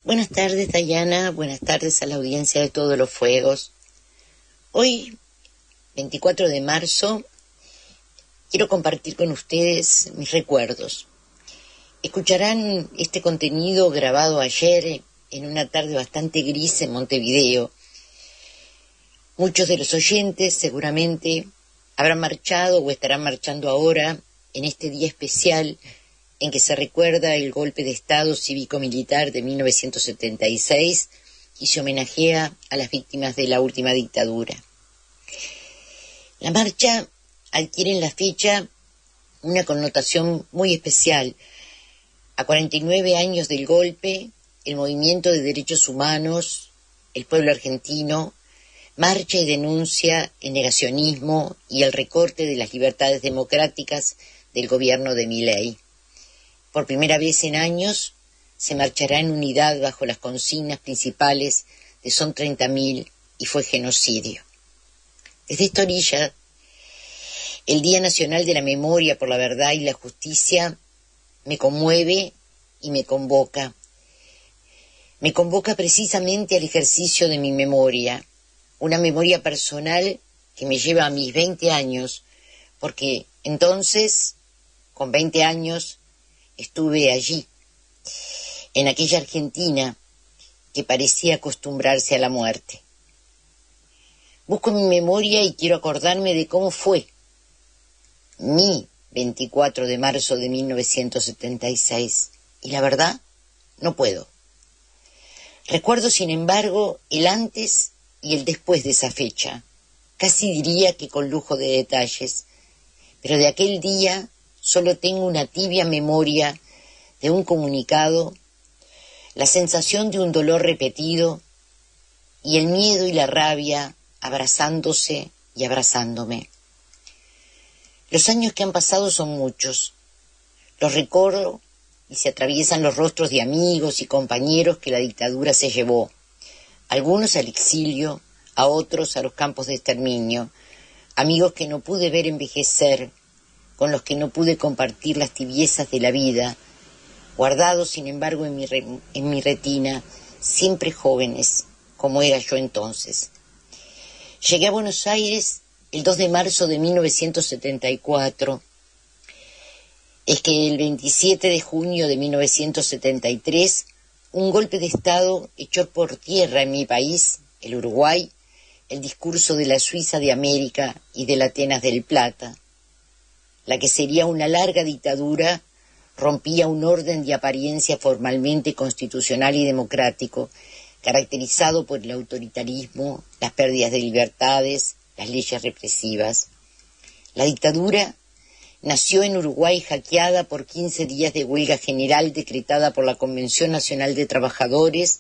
Buenas tardes, Dayana. Buenas tardes a la audiencia de Todos los Fuegos. Hoy, 24 de marzo, quiero compartir con ustedes mis recuerdos. Escucharán este contenido grabado ayer en una tarde bastante gris en Montevideo. Muchos de los oyentes seguramente habrán marchado o estarán marchando ahora en este día especial en que se recuerda el golpe de Estado cívico-militar de 1976 y se homenajea a las víctimas de la última dictadura. La marcha adquiere en la fecha una connotación muy especial. A 49 años del golpe, el movimiento de derechos humanos, el pueblo argentino, marcha y denuncia el negacionismo y el recorte de las libertades democráticas del gobierno de Milei. Por primera vez en años se marchará en unidad bajo las consignas principales de Son 30.000 y fue genocidio. Desde esta orilla, el Día Nacional de la Memoria por la Verdad y la Justicia me conmueve y me convoca. Me convoca precisamente al ejercicio de mi memoria, una memoria personal que me lleva a mis 20 años, porque entonces, con 20 años, estuve allí, en aquella Argentina que parecía acostumbrarse a la muerte. Busco mi memoria y quiero acordarme de cómo fue mi 24 de marzo de 1976. Y la verdad, no puedo. Recuerdo, sin embargo, el antes y el después de esa fecha. Casi diría que con lujo de detalles. Pero de aquel día solo tengo una tibia memoria de un comunicado, la sensación de un dolor repetido y el miedo y la rabia abrazándose y abrazándome. Los años que han pasado son muchos. Los recorro y se atraviesan los rostros de amigos y compañeros que la dictadura se llevó. Algunos al exilio, a otros a los campos de exterminio. Amigos que no pude ver envejecer, con los que no pude compartir las tibiezas de la vida, guardados sin embargo en mi retina, siempre jóvenes, como era yo entonces. Llegué a Buenos Aires el 2 de marzo de 1974. Es que el 27 de junio de 1973, un golpe de Estado echó por tierra en mi país, el Uruguay, el discurso de la Suiza de América y de la Atenas del Plata. La que sería una larga dictadura rompía un orden de apariencia formalmente constitucional y democrático, caracterizado por el autoritarismo, las pérdidas de libertades, las leyes represivas. La dictadura nació en Uruguay hackeada por 15 días de huelga general decretada por la Convención Nacional de Trabajadores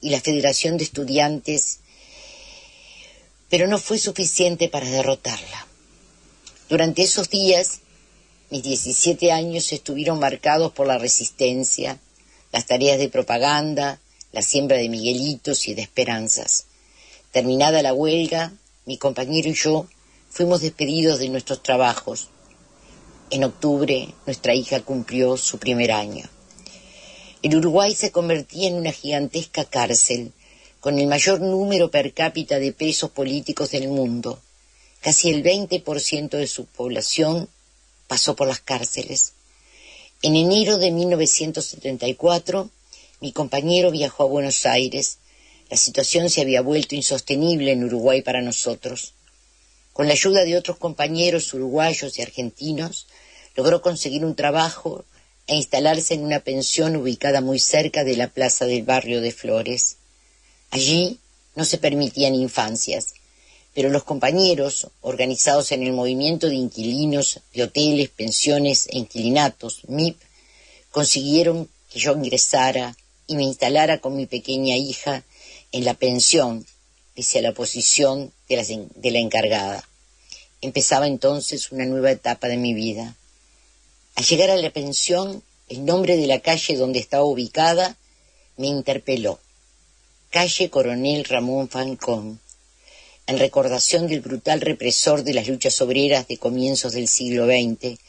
y la Federación de Estudiantes, pero no fue suficiente para derrotarla. Durante esos días, mis 17 años estuvieron marcados por la resistencia, las tareas de propaganda, la siembra de miguelitos y de esperanzas. Terminada la huelga, mi compañero y yo fuimos despedidos de nuestros trabajos. En octubre, nuestra hija cumplió su primer año. El Uruguay se convertía en una gigantesca cárcel, con el mayor número per cápita de presos políticos del mundo. Casi el 20% de su población pasó por las cárceles. En enero de 1974, mi compañero viajó a Buenos Aires. La situación se había vuelto insostenible en Uruguay para nosotros. Con la ayuda de otros compañeros uruguayos y argentinos, logró conseguir un trabajo e instalarse en una pensión ubicada muy cerca de la plaza del barrio de Flores. Allí no se permitían infancias, pero los compañeros, organizados en el movimiento de inquilinos de hoteles, pensiones e inquilinatos, MIP, consiguieron que yo ingresara y me instalara con mi pequeña hija en la pensión, pese a la oposición de la encargada. Empezaba entonces una nueva etapa de mi vida. Al llegar a la pensión, el nombre de la calle donde estaba ubicada me interpeló. Calle Coronel Ramón Falcón, en recordación del brutal represor de las luchas obreras de comienzos del siglo XX,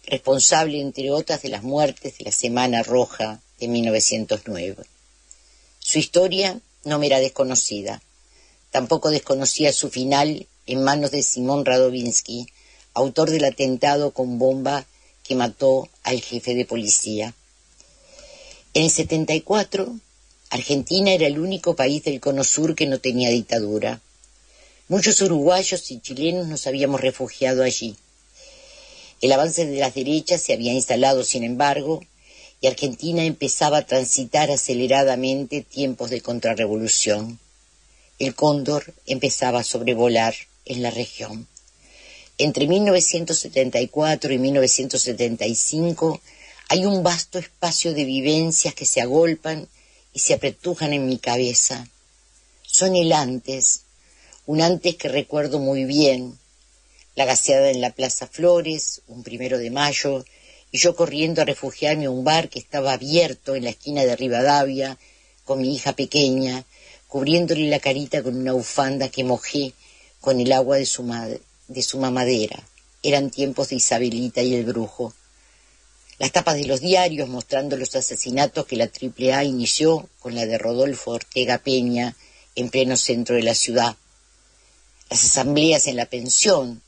responsable, entre otras, de las muertes de la Semana Roja de 1909. Su historia no me era desconocida. Tampoco desconocía su final en manos de Simón Radovinsky, autor del atentado con bomba que mató al jefe de policía. En el 74, Argentina era el único país del Cono Sur que no tenía dictadura. Muchos uruguayos y chilenos nos habíamos refugiado allí. El avance de las derechas se había instalado, sin embargo, y Argentina empezaba a transitar aceleradamente tiempos de contrarrevolución. El cóndor empezaba a sobrevolar en la región. Entre 1974 y 1975 hay un vasto espacio de vivencias que se agolpan y se apretujan en mi cabeza. Son el antes, un antes que recuerdo muy bien, la gaseada en la Plaza Flores, un 1 de mayo, y yo corriendo a refugiarme a un bar que estaba abierto en la esquina de Rivadavia, con mi hija pequeña, cubriéndole la carita con una bufanda que mojé con el agua de su mamadera. Eran tiempos de Isabelita y el Brujo. Las tapas de los diarios mostrando los asesinatos que la AAA inició con la de Rodolfo Ortega Peña en pleno centro de la ciudad. Las asambleas en la pensión,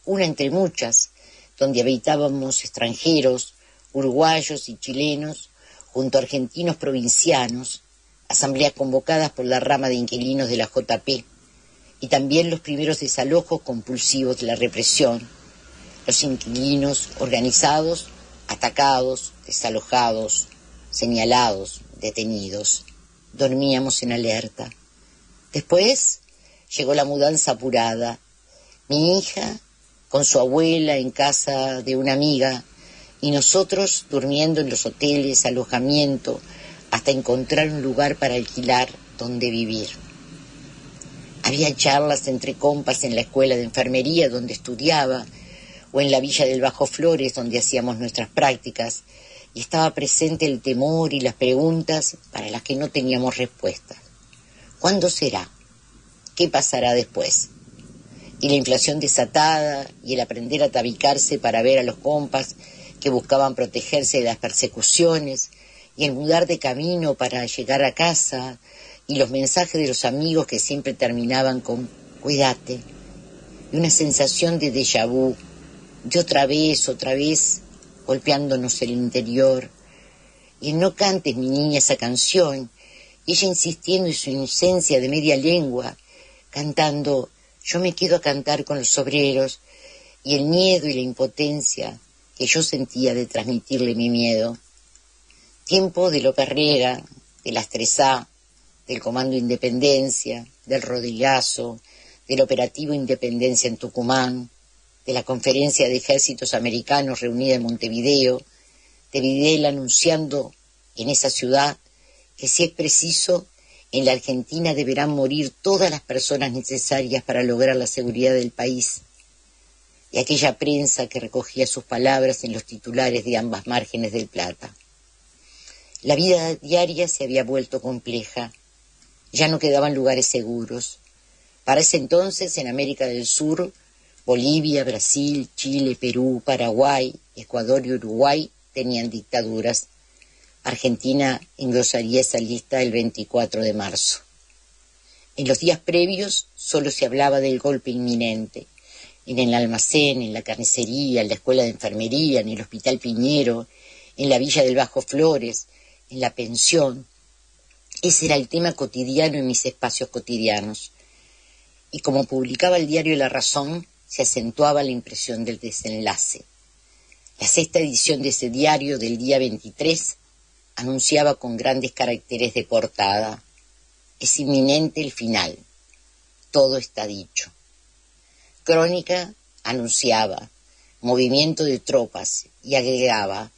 una entre muchas, donde habitábamos extranjeros, uruguayos y chilenos, junto a argentinos provincianos, asambleas convocadas por la rama de inquilinos de la JP, y también los primeros desalojos compulsivos de la represión, los inquilinos organizados, atacados, desalojados, señalados, detenidos. Dormíamos en alerta. Después llegó la mudanza apurada. Mi hija con su abuela en casa de una amiga y nosotros durmiendo en los hoteles, alojamiento, hasta encontrar un lugar para alquilar donde vivir. Había charlas entre compas en la escuela de enfermería donde estudiaba o en la villa del Bajo Flores donde hacíamos nuestras prácticas y estaba presente el temor y las preguntas para las que no teníamos respuesta. ¿Cuándo será? ¿Qué pasará después? Y la inflación desatada y el aprender a tabicarse para ver a los compas que buscaban protegerse de las persecuciones y el mudar de camino para llegar a casa y los mensajes de los amigos que siempre terminaban con «cuídate» y una sensación de déjà vu, de otra vez, golpeándonos el interior. Y el «no cantes, mi niña, esa canción», y ella insistiendo en su inocencia de media lengua, cantando «yo me quedo a cantar con los obreros», y el miedo y la impotencia que yo sentía de transmitirle mi miedo. Tiempo de López Rega, de las 3A, del Comando Independencia, del Rodillazo, del Operativo Independencia en Tucumán, de la Conferencia de Ejércitos Americanos reunida en Montevideo, de Videla anunciando en esa ciudad que si es preciso, en la Argentina deberán morir todas las personas necesarias para lograr la seguridad del país. Y aquella prensa que recogía sus palabras en los titulares de ambas márgenes del Plata. La vida diaria se había vuelto compleja. Ya no quedaban lugares seguros. Para ese entonces, en América del Sur, Bolivia, Brasil, Chile, Perú, Paraguay, Ecuador y Uruguay tenían dictaduras. Argentina engrosaría esa lista el 24 de marzo. En los días previos solo se hablaba del golpe inminente. En el almacén, en la carnicería, en la escuela de enfermería, en el Hospital Piñero, en la villa del Bajo Flores, en la pensión. Ese era el tema cotidiano en mis espacios cotidianos. Y como publicaba el diario La Razón, se acentuaba la impresión del desenlace. La 6ª edición de ese diario del día 23 anunciaba con grandes caracteres de portada: es inminente el final, todo está dicho. Crónica anunciaba movimiento de tropas y agregaba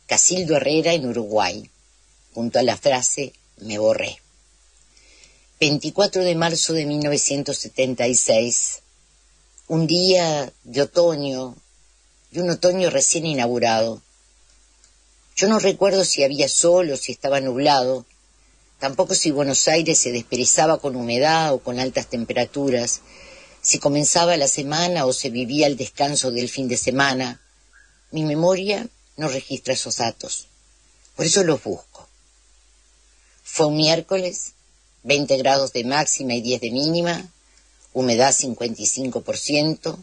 Casildo Herrera en Uruguay, junto a la frase me borré. 24 de marzo de 1976, un día de otoño, de un otoño recién inaugurado. Yo no recuerdo si había sol o si estaba nublado, tampoco si Buenos Aires se desperezaba con humedad o con altas temperaturas, si comenzaba la semana o se vivía el descanso del fin de semana. Mi memoria no registra esos datos, por eso los busco. Fue un miércoles, 20 grados de máxima y 10 de mínima, humedad 55%,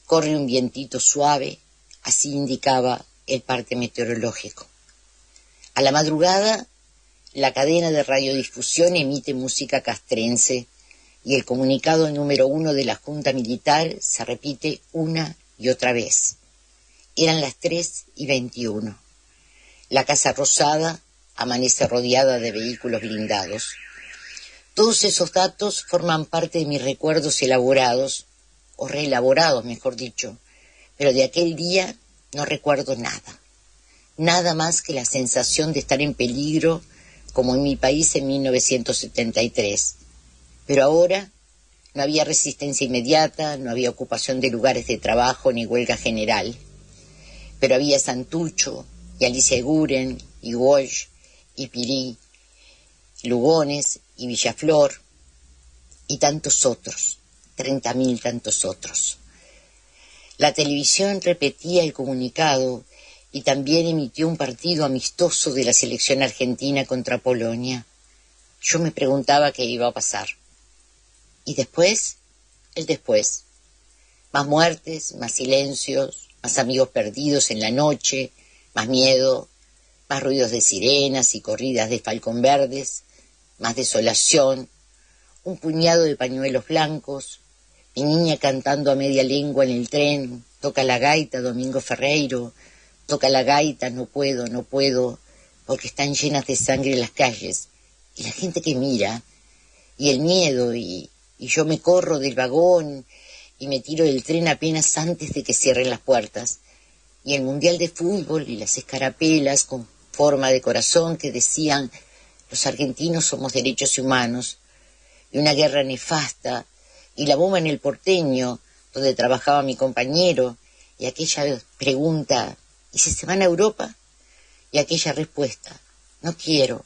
corre un vientito suave, así indicaba el parte meteorológico. A la madrugada, la cadena de radiodifusión emite música castrense y el comunicado número 1 de la Junta Militar se repite una y otra vez. Eran las 3:21. La Casa Rosada amanece rodeada de vehículos blindados. Todos esos datos forman parte de mis recuerdos elaborados, o reelaborados, mejor dicho, pero de aquel día no recuerdo nada. Nada más que la sensación de estar en peligro, como en mi país en 1973. Pero ahora no había resistencia inmediata, no había ocupación de lugares de trabajo ni huelga general. Pero había Santucho, y Alicia Eguren, y Walsh, y Pirí, Lugones, y Villaflor, y tantos otros, 30.000 tantos otros. La televisión repetía el comunicado y también emitió un partido amistoso de la selección argentina contra Polonia. Yo me preguntaba qué iba a pasar. Y después, el después. Más muertes, más silencios, más amigos perdidos en la noche, más miedo, más ruidos de sirenas y corridas de falcón verdes, más desolación, un puñado de pañuelos blancos, mi niña cantando a media lengua en el tren, toca la gaita Domingo Ferreiro, toca la gaita, no puedo, porque están llenas de sangre las calles, y la gente que mira, y el miedo, y yo me corro del vagón, y me tiro del tren apenas antes de que cierren las puertas, y el Mundial de Fútbol, y las escarapelas con forma de corazón que decían, los argentinos somos derechos humanos, y una guerra nefasta, y la bomba en el Porteño, donde trabajaba mi compañero, y aquella pregunta, ¿y si se van a Europa? Y aquella respuesta, no quiero,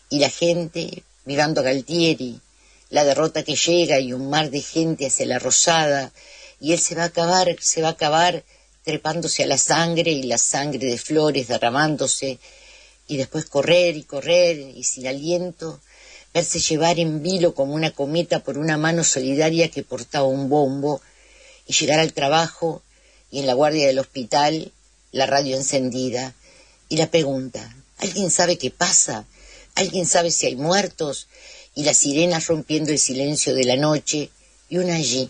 y la gente mirando a Galtieri, la derrota que llega y un mar de gente hacia la Rosada, y él se va a acabar trepándose a la sangre y la sangre de Flores derramándose, y después correr, y sin aliento, verse llevar en vilo como una cometa por una mano solidaria que portaba un bombo, y llegar al trabajo, y en la guardia del hospital, la radio encendida, y la pregunta, ¿alguien sabe qué pasa? ¿Alguien sabe si hay muertos? Y las sirenas rompiendo el silencio de la noche, y una allí,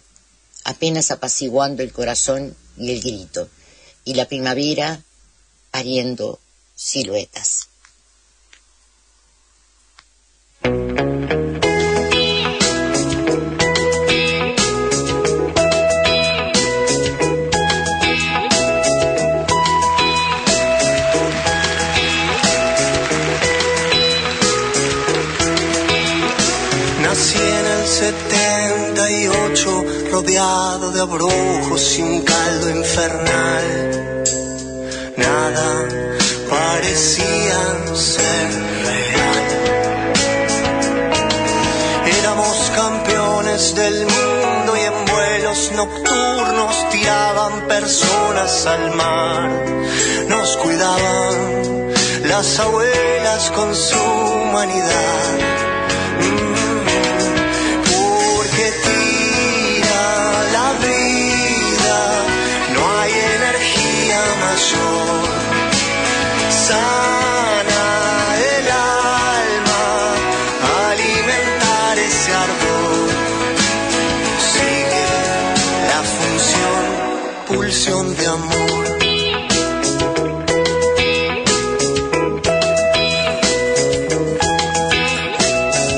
apenas apaciguando el corazón y el grito, y la primavera pariendo siluetas. Nací en el 78, rodeado de abrojos y un caldo infernal. Nada parecía ser real. Éramos campeones del mundo y en vuelos nocturnos tiraban personas al mar. Nos cuidaban las abuelas con su humanidad. Porque tira la vida, no hay energía mayor. Sana el alma, alimentar ese ardor. Sigue la función, pulsión de amor.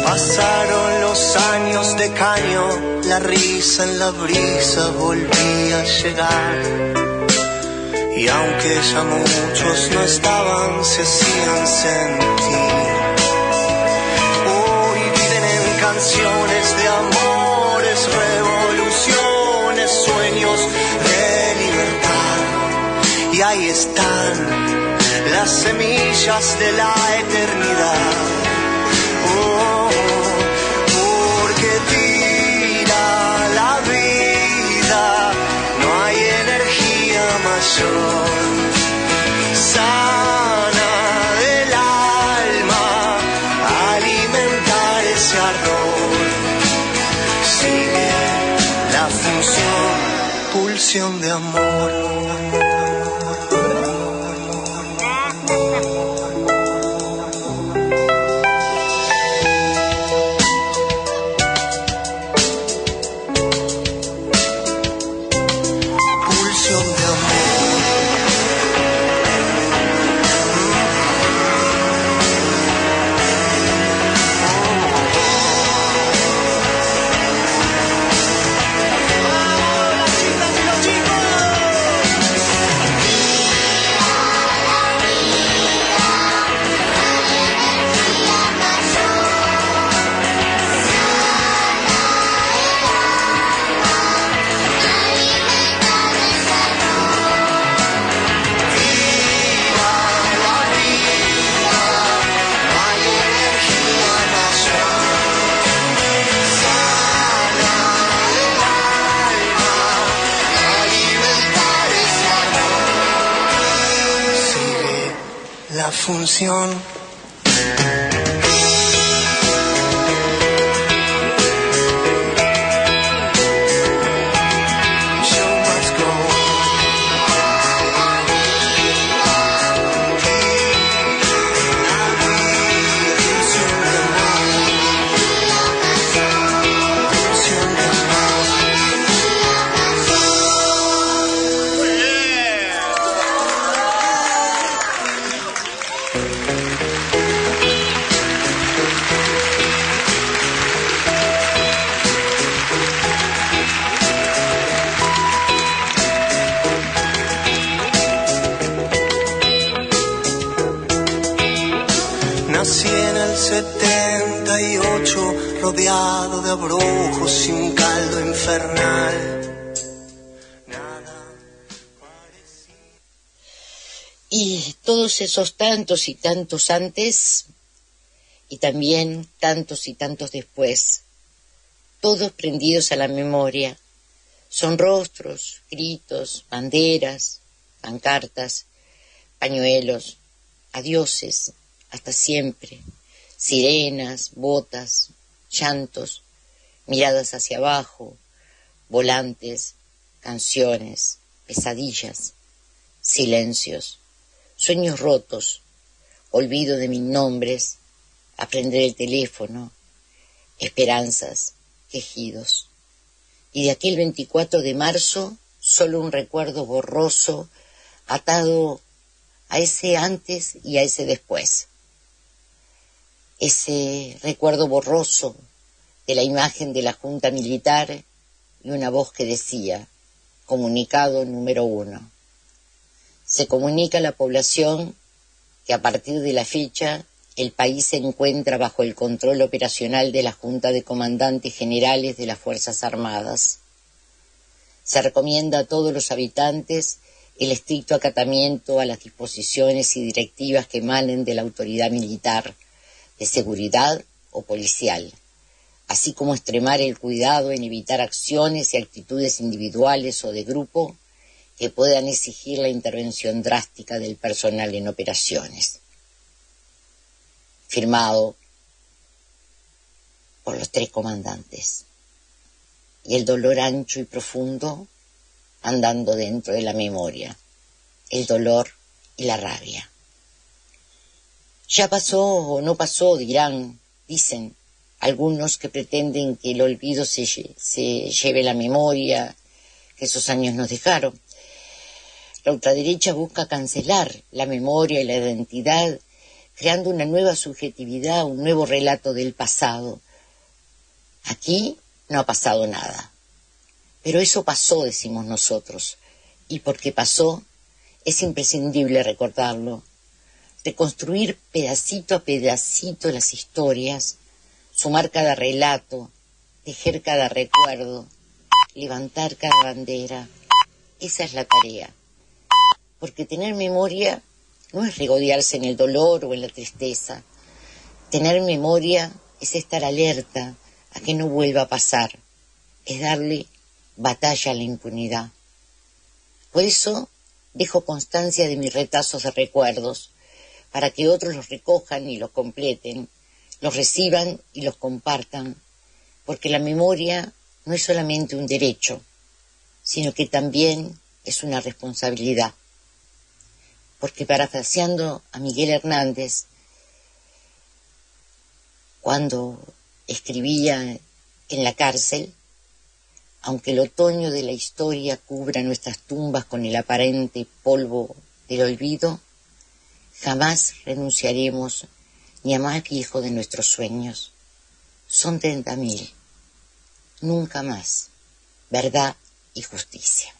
Pasaron los años de caño, la risa en la brisa volvía a llegar. Y aunque ya muchos no estaban, se hacían sentir. Hoy viven en canciones de amores, revoluciones, sueños de libertad. Y ahí están las semillas de la eternidad. Porque tira la vida, no hay energía mayor. Sana el alma, pulsión de amor. Función. Nací en el 78, rodeado de abrojos y un caldo infernal. Nada parecía. Y todos esos tantos y tantos antes, y también tantos y tantos después, todos prendidos a la memoria, son rostros, gritos, banderas, pancartas, pañuelos, adioses, hasta siempre, sirenas, botas, llantos, miradas hacia abajo, volantes, canciones, pesadillas, silencios, sueños rotos, olvido de mis nombres, aprender el teléfono, esperanzas, quejidos. Y de aquel 24 de marzo, solo un recuerdo borroso, atado a ese antes y a ese después. Ese recuerdo borroso de la imagen de la Junta Militar y una voz que decía, comunicado número 1. Se comunica a la población que a partir de la fecha el país se encuentra bajo el control operacional de la Junta de Comandantes Generales de las Fuerzas Armadas. Se recomienda a todos los habitantes el estricto acatamiento a las disposiciones y directivas que emanen de la autoridad militar, de seguridad o policial, así como extremar el cuidado en evitar acciones y actitudes individuales o de grupo que puedan exigir la intervención drástica del personal en operaciones. Firmado por los 3 comandantes. Y el dolor ancho y profundo andando dentro de la memoria, el dolor y la rabia. Ya pasó o no pasó, dicen algunos que pretenden que el olvido se lleve la memoria que esos años nos dejaron. La ultraderecha busca cancelar la memoria y la identidad, creando una nueva subjetividad, un nuevo relato del pasado. Aquí no ha pasado nada. Pero eso pasó, decimos nosotros, y porque pasó, es imprescindible recordarlo, reconstruir pedacito a pedacito las historias, sumar cada relato, tejer cada recuerdo, levantar cada bandera. Esa es la tarea, porque tener memoria no es regodearse en el dolor o en la tristeza. Tener memoria es estar alerta a que no vuelva a pasar, es darle batalla a la impunidad. Por eso dejo constancia de mis retazos de recuerdos, para que otros los recojan y los completen, los reciban y los compartan, porque la memoria no es solamente un derecho, sino que también es una responsabilidad. Porque parafraseando a Miguel Hernández, cuando escribía en la cárcel, aunque el otoño de la historia cubra nuestras tumbas con el aparente polvo del olvido, jamás renunciaremos ni a más viejo de nuestros sueños. Son 30.000, nunca más, verdad y justicia.